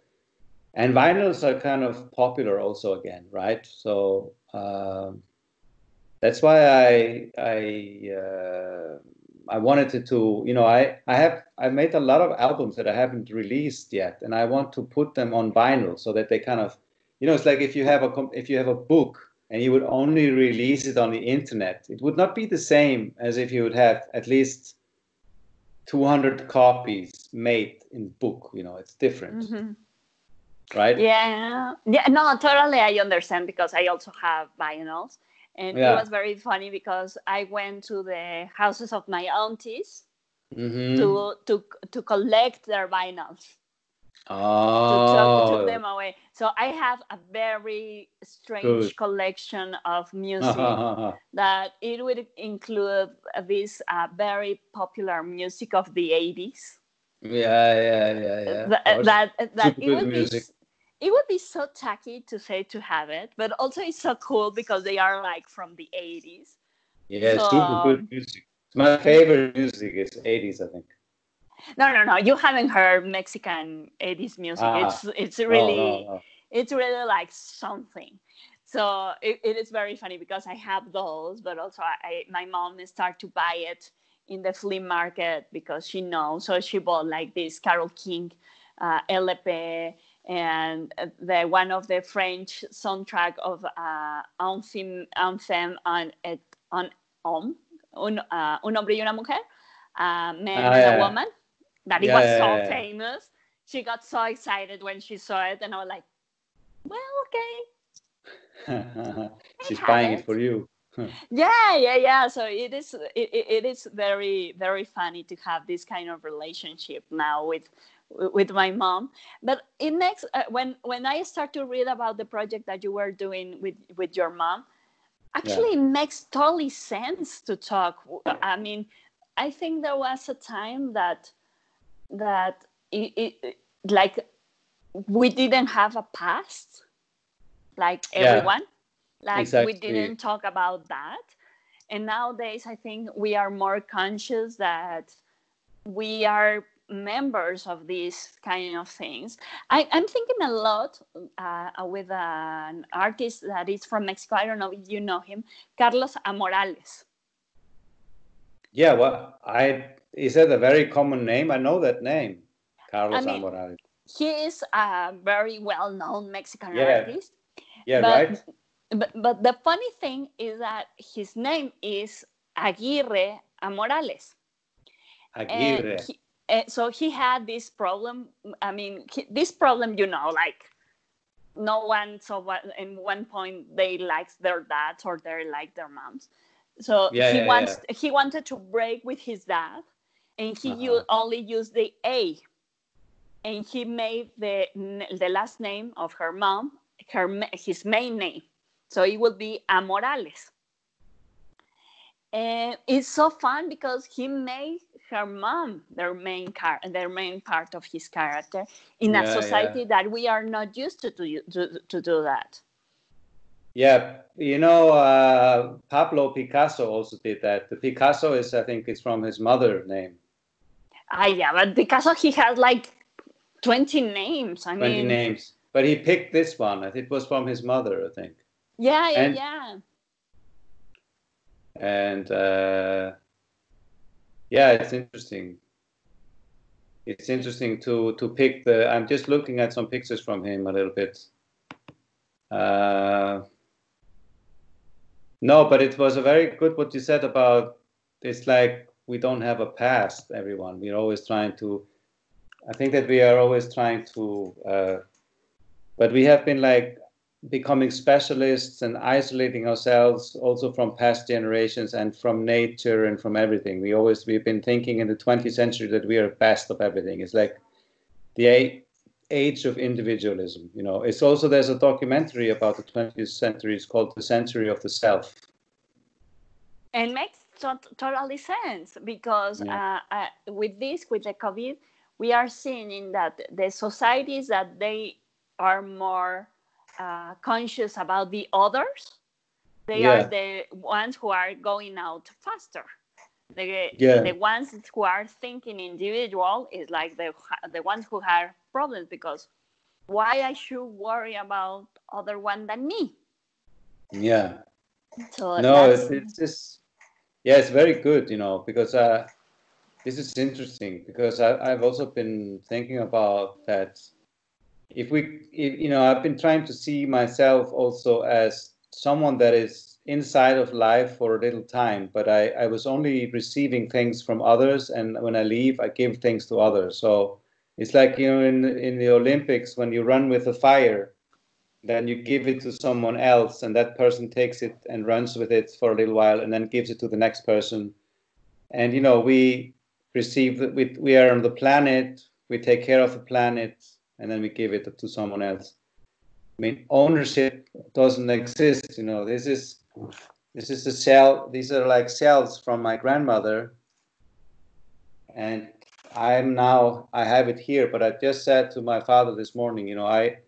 and vinyls are kind of popular also again, right? So that's why I wanted to, I made a lot of albums that I haven't released yet, and I want to put them on vinyl so that they kind of, it's like if you have a book and you would only release it on the internet, it would not be the same as if you would have at least 200 copies made in book. It's different, right? Yeah, no, totally. I understand because I also have vinyls. And it was very funny because I went to the houses of my aunties to collect their vinyls. To tuck them away. So I have a very strange collection of music that it would include this very popular music of the 80s. Yeah. That it would music. It would be so tacky to say to have it, but also it's so cool because they are like from the 80s. Yeah, so, super good music. My favorite music is 80s, I think. No. You haven't heard Mexican 80s music. It's really it's really like something. So it is very funny because I have those, but also my mom started to buy it in the flea market because she knows. So she bought like this Carole King LP and the one of the French soundtrack of Anthem on Un hombre y una mujer, man and a woman. That it was so famous. She got so excited when she saw it, and I was like, "Well, okay." She's buying it for you. Yeah. So it is very, very funny to have this kind of relationship now with my mom. But it makes when I start to read about the project that you were doing with your mom, actually it makes totally sense to talk. I mean, I think there was a time that it like we didn't have a past, like everyone. Like exactly. We didn't talk about that. And nowadays, I think we are more conscious that we are members of these kind of things. I'm thinking a lot with an artist that is from Mexico. I don't know if you know him, Carlos Amorales. Yeah, well, is that a very common name? I know that name, Carlos Amorales. He is a very well-known Mexican artist. Yeah, right. But the funny thing is that his name is Aguirre Amorales. Aguirre. So he had this problem. I mean, this problem, like no one. So in one point they liked their dads or they liked their moms. So he wanted to break with his dad, and he only used the A, and he made the last name of her mom his main name. So it would be Amorales. And it's so fun because he made her mom their main part of his character in a society that we are not used to do that. Yeah, Pablo Picasso also did that. The Picasso I think it's from his mother's name. Yeah, but Picasso, he has like 20 names. 20 names. But he picked this one. It was from his mother, I think. Yeah. And it's interesting. It's interesting to pick I'm just looking at some pictures from him a little bit. No, but it was a very good what you said about it's like we don't have a past, everyone. We're always trying to, I think that we are always trying to, but we have been like becoming specialists and isolating ourselves also from past generations and from nature and from everything. We've been thinking in the 20th century that we are best of everything. It's like age of individualism. You know, it's also, there's a documentary about the 20th century. It's called The Century of the Self. And makes totally sense because with the COVID, we are seeing in that the societies that they are more conscious about the others, they are the ones who are going out faster. The ones who are thinking individual is like the ones who have problems, because why I should worry about other one than me? Yeah. So no, it's just, yeah, it's very good, you know, because this is interesting, because I've also been thinking about that. If you know, I've been trying to see myself also as someone that is inside of life for a little time, but I was only receiving things from others, and when I leave, I give things to others. So it's like, you know, in the Olympics, when you run with a fire, then you give it to someone else, and that person takes it and runs with it for a little while, and then gives it to the next person. And you know, we are on the planet, we take care of the planet, and then we give it to someone else. I mean, ownership doesn't exist. You know, this is the cell. These are like cells from my grandmother, and I have it here. But I just said to my father this morning, you know, I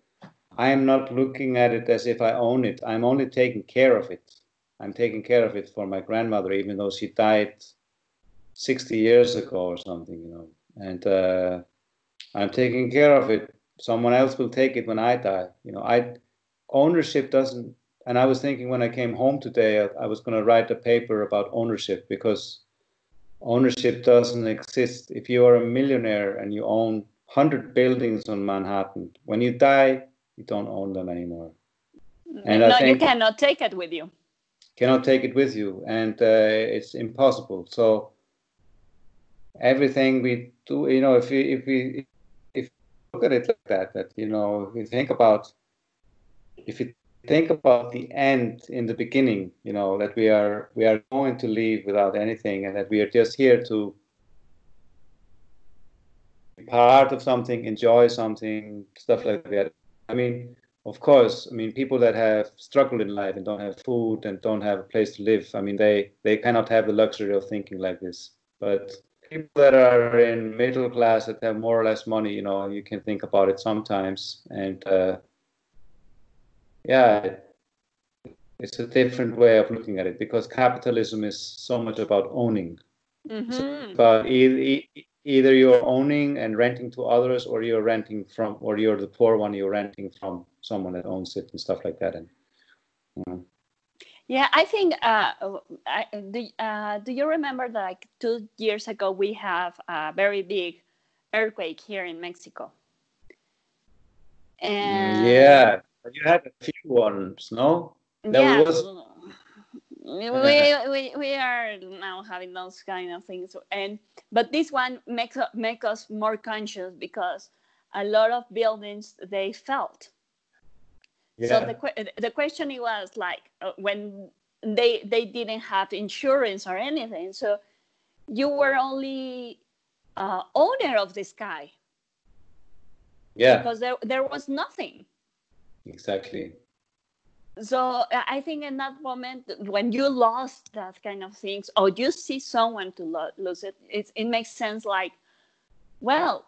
am not looking at it as if I own it. I'm only taking care of it. I'm taking care of it for my grandmother, even though she died 60 years ago or something, you know. And I'm taking care of it. Someone else will take it when I die. You know, ownership doesn't. And I was thinking when I came home today, I was going to write a paper about ownership, because ownership doesn't exist. If you are a millionaire and you own 100 buildings on Manhattan, when you die, you don't own them anymore. And no, you cannot take it with you. Cannot take it with you, and it's impossible. So everything we do, you know, if we look at it like that, you know, if you think about the end in the beginning, you know, that we are going to leave without anything, and that we are just here to be part of something, enjoy something, stuff like that. I mean, of course, I mean, people that have struggled in life and don't have food and don't have a place to live, I mean, they cannot have the luxury of thinking like this. But people that are in middle class, that have more or less money, you know, you can think about it sometimes. And yeah, it's a different way of looking at it, because capitalism is so much about owning. Mm-hmm. So about either you're owning and renting to others, or you're renting from, or you're the poor one, you're renting from someone that owns it and stuff like that. And yeah, I think. Do you remember that like 2 years ago we have a very big earthquake here in Mexico? And yeah, you had a few ones, no? Yeah, we are now having those kind of things, but this one makes us more conscious, because a lot of buildings they felt. Yeah. So the question was like when they didn't have insurance or anything, so you were only owner of the sky. Yeah. Because there was nothing. Exactly. So I think in that moment, when you lost that kind of things, or you see someone to lose it, it makes sense. Like, well,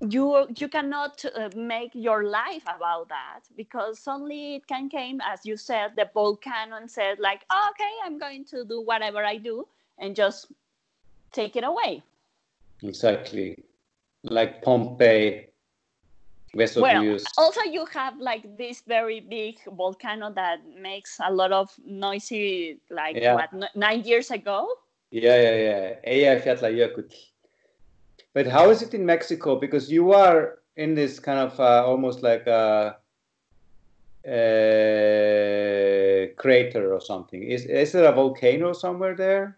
you cannot make your life about that, because suddenly it can came, as you said, the volcano, and said like, oh, okay, I'm going to do whatever I do, and just take it away. Exactly, like Pompeii. Well, also you have like this very big volcano that makes a lot of noisy, like 9 years ago. Yeah. Eyjafjallajökull. But how is it in Mexico? Because you are in this kind of almost like a crater or something. Is there a volcano somewhere there?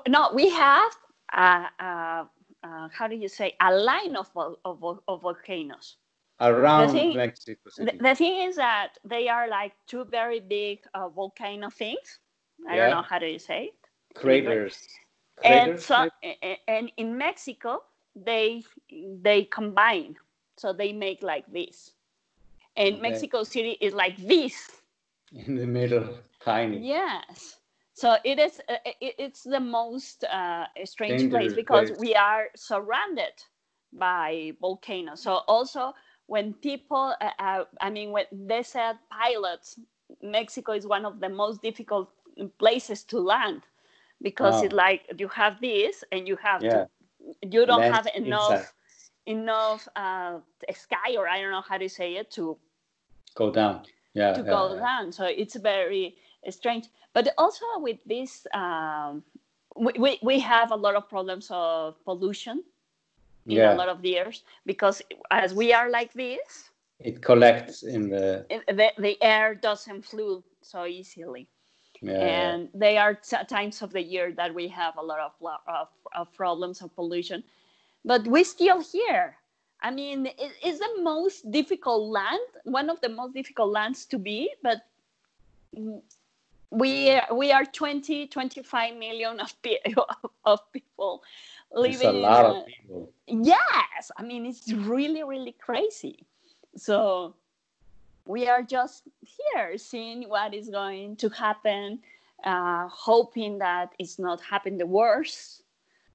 No, we have how do you say, a line of volcanoes around Mexico City. The thing is that they are like two very big volcano things. I don't know how do you say it. Craters. And in Mexico, they combine, so they make like this, and Mexico City is like this in the middle, tiny. Yes, so it's the most strange place Dangerous because place. we are surrounded by volcanoes. So also when people when they said pilots, Mexico is one of the most difficult places to land, because it's like you have this and you have to, you don't Land have inside. enough sky, or I don't know how to say it, to go down. Go down. So it's very strange. But also with this, we have a lot of problems of pollution in a lot of years, because as we are like this, it collects in the air doesn't flow so easily. And there are times of the year that we have a lot of problems of pollution, but we're still here. I mean, it's the most difficult land, one of the most difficult lands to be, but we are 25 million of people living. It's a lot of people. Yes, I mean, it's really, really crazy. So we are just here seeing what is going to happen, hoping that it's not happening the worst.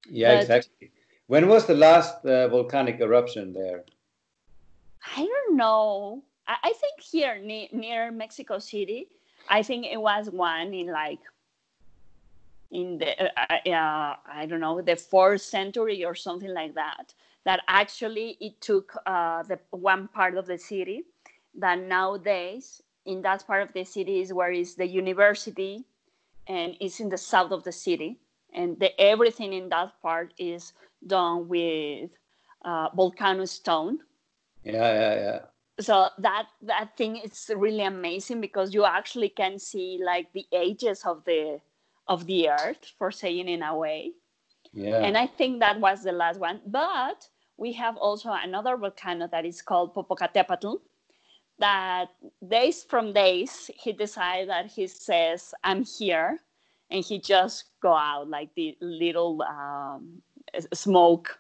Yeah, exactly. When was the last volcanic eruption there? I don't know. I think here near Mexico City, I think it was one in the I don't know, the 4th century or something like that. That actually it took the one part of the city. That nowadays in that part of the city is where is the university, and it's in the south of the city, and everything in that part is done with volcano stone. Yeah. So that thing is really amazing, because you actually can see like the ages of the earth, for saying in a way. Yeah. And I think that was the last one. But we have also another volcano that is called Popocatépetl, that days from days he decided that he says, I'm here, and he just go out like the little smoke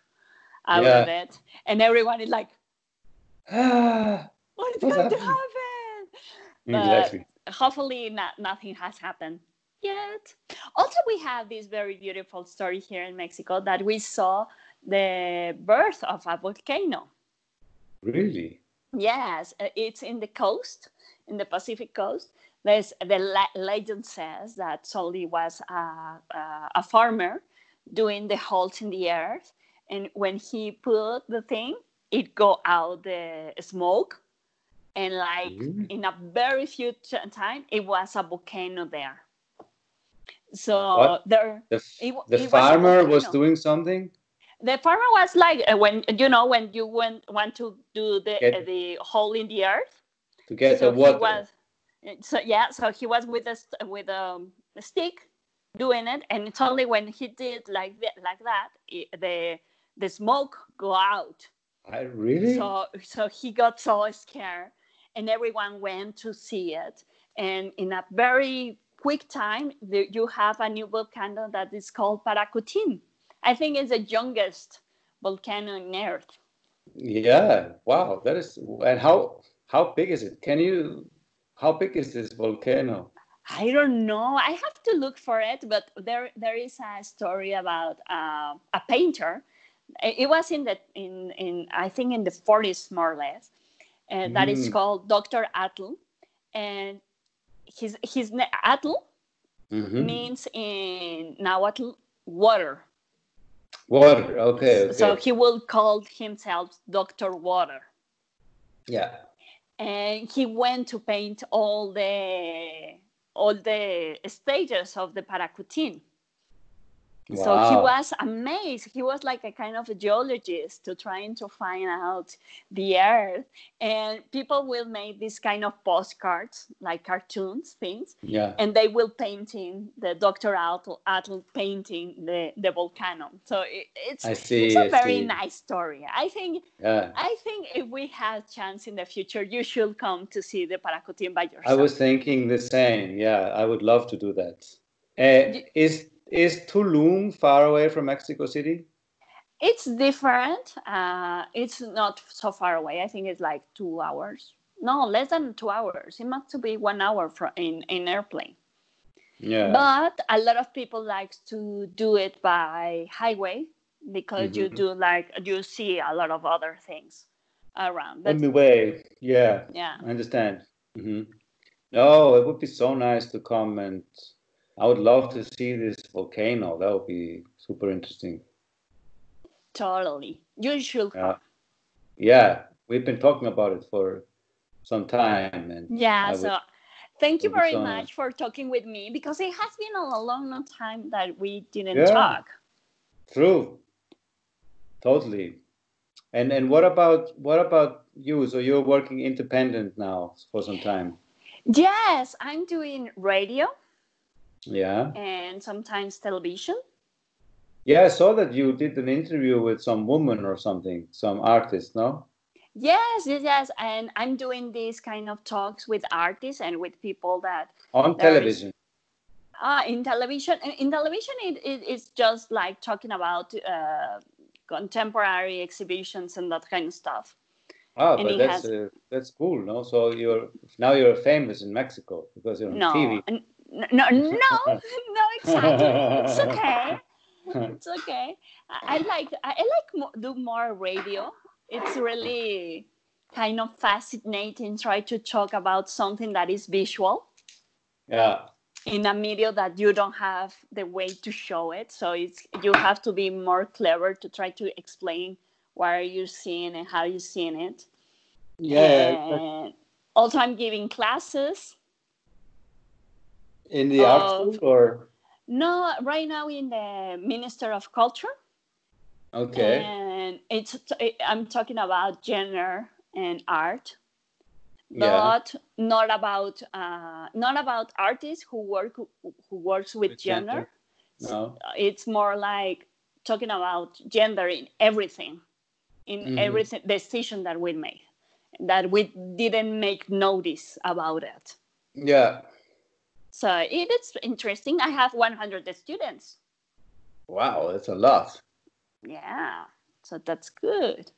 out of it, and everyone is like, what is going to happen? Exactly. But hopefully nothing has happened yet. Also, we have this very beautiful story here in Mexico, that we saw the birth of a volcano. Really? Yes, it's in the coast, in the Pacific coast. The legend says that Soli was a farmer doing the holes in the earth, and when he put the thing, it go out the smoke, and in a very few time, it was a volcano there. So the farmer was doing something. The farmer was like, when you want to do the hole in the earth to get the water. So he was with a stick doing it, and it's only when he did like that the smoke go out. Really? So he got so scared, and everyone went to see it, and in a very quick time you have a new volcano that is called Paracutin. I think it's the youngest volcano on Earth. Yeah, wow, that is. And how big is it? How big is this volcano? I don't know. I have to look for it, but there is a story about a painter. It was in I think in the 40s, more or less. That is called Dr. Atl, and his Atl means in Nahuatl water. Water, okay. So he will call himself Dr. Water. Yeah. And he went to paint all the stages of the Paracutin. Wow. So he was amazed. He was like a kind of a geologist trying to find out the earth. And people will make this kind of postcards, like cartoons, things. Yeah. And they will painting the Dr. Atl painting the volcano. So it's a very nice story. I think if we have chance in the future, you should come to see the Paracutin by yourself. I was thinking the same. Yeah, I would love to do that. Is Tulum far away from Mexico City? It's different. It's not so far away. I think it's like 2 hours. No, less than 2 hours. It must be 1 hour in airplane. Yeah. But a lot of people like to do it by highway because you do like you see a lot of other things around. But On the way, yeah, yeah, I understand. No, it would be so nice to come, and I would love to see this volcano. That would be super interesting. totally. You should come. Yeah, we've been talking about it for some time, and Yeah, so thank you would be very so nice. much for talking with me because it has been a long time that we didn't Yeah, talk. true, totally. And what about you? So you're working independent now for some time. Yes, I'm doing radio Yeah. and sometimes television. Yeah, I saw that you did an interview with some woman or something, some artist, no? Yes. And I'm doing these kind of talks with artists and with people that On there is television. in television. In television, it's just like talking about contemporary exhibitions and that kind of stuff. Ah, And but it has that's cool, no? So you're famous in Mexico because you're on TV. no, not exactly. It's okay. It's okay. I like do more radio. It's really kind of fascinating. Try to talk about something that is visual. Yeah. In a media that you don't have the way to show it, so you have to be more clever to try to explain what are you seeing and how you seeing it. Yeah. And also I'm giving classes In the art school or? no, right now in the Minister of Culture. Okay. And I'm talking about gender and art, Yeah. but not about artists who works with gender. No. It's more like talking about gender in everything, everything decision that we make, that we didn't make notice about it. Yeah. So it is interesting. I have 100 students. Wow, that's a lot. Yeah, so that's good.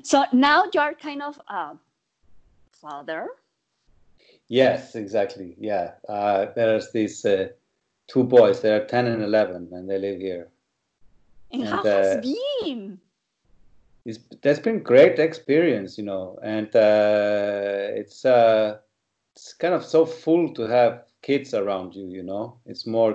So now you're kind of a father. Yes, exactly. Yeah. There's these two boys. They're 10 and 11, and they live here. And how has been? That's been great experience, and it's kind of so full to have kids around you. It's more